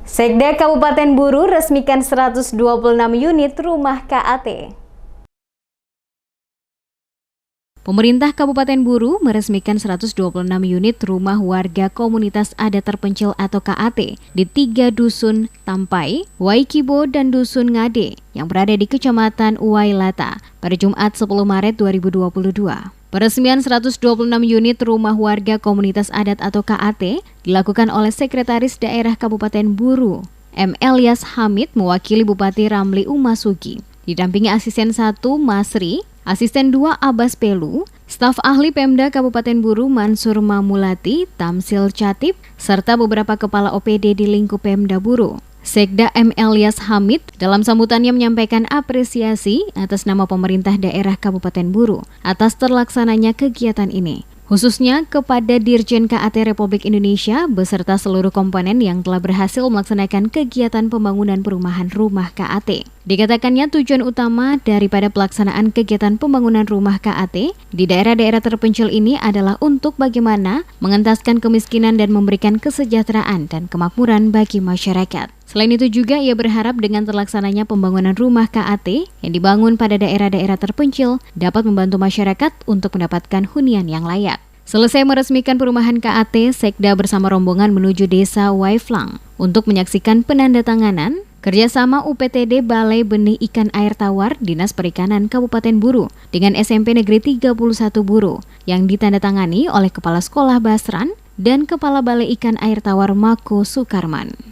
Sekda Kabupaten Buru resmikan 126 unit rumah KAT. Pemerintah Kabupaten Buru meresmikan 126 unit rumah warga komunitas adat terpencil atau KAT di 3 dusun Tampai, Waikibo, dan Dusun Ngade yang berada di Kecamatan Uwailata pada Jumat 10 Maret 2022. Peresmian 126 unit rumah warga komunitas adat atau KAT dilakukan oleh Sekretaris Daerah Kabupaten Buru, M. Elias Hamid mewakili Bupati Ramli Umasugi, didampingi Asisten 1 Masri, Asisten 2 Abbas Pelu, staf ahli Pemda Kabupaten Buru Mansur Mamulati, Tamsil Chatib, serta beberapa kepala OPD di lingkup Pemda Buru. Sekda M. Elias Hamid dalam sambutannya menyampaikan apresiasi atas nama pemerintah daerah Kabupaten Buru atas terlaksananya kegiatan ini, khususnya kepada Dirjen KAT Republik Indonesia beserta seluruh komponen yang telah berhasil melaksanakan kegiatan pembangunan perumahan rumah KAT. Dikatakannya tujuan utama daripada pelaksanaan kegiatan pembangunan rumah KAT di daerah-daerah terpencil ini adalah untuk bagaimana mengentaskan kemiskinan dan memberikan kesejahteraan dan kemakmuran bagi masyarakat. Selain itu juga ia berharap dengan terlaksananya pembangunan rumah KAT yang dibangun pada daerah-daerah terpencil dapat membantu masyarakat untuk mendapatkan hunian yang layak. Selesai meresmikan perumahan KAT, Sekda bersama rombongan menuju desa Waiflang untuk menyaksikan penandatanganan kerjasama UPTD Balai Benih Ikan Air Tawar Dinas Perikanan Kabupaten Buru dengan SMP Negeri 31 Buru yang ditandatangani oleh Kepala Sekolah Basran dan Kepala Balai Ikan Air Tawar Mako Sukarman.